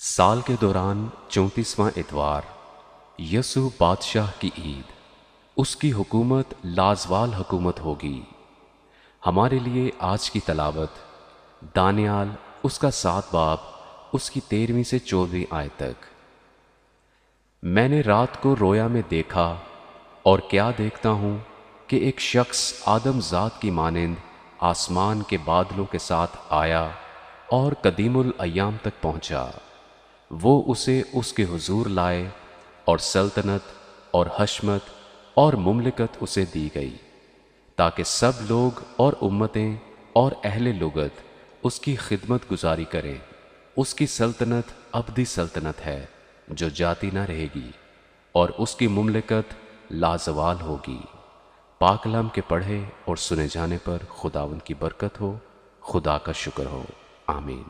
سال کے دوران 34واں اتوار یسوع بادشاہ کی عید، اس کی حکومت لازوال حکومت ہوگی۔ ہمارے لیے آج کی تلاوت دانیال اس کا 7 باب اس کی 13ویں سے 14ویں آیت تک۔ میں نے رات کو رویا میں دیکھا، اور کیا دیکھتا ہوں کہ ایک شخص آدم ذات کی مانند آسمان کے بادلوں کے ساتھ آیا اور قدیم الایام تک پہنچا۔ وہ اسے اس کے حضور لائے، اور سلطنت اور حشمت اور مملکت اسے دی گئی، تاکہ سب لوگ اور امتیں اور اہل لغت اس کی خدمت گزاری کریں۔ اس کی سلطنت ابدی سلطنت ہے جو جاتی نہ رہے گی، اور اس کی مملکت لازوال ہوگی۔ پاک کلام کے پڑھے اور سنے جانے پر خداوند کی برکت ہو، خدا کا شکر ہو، آمین۔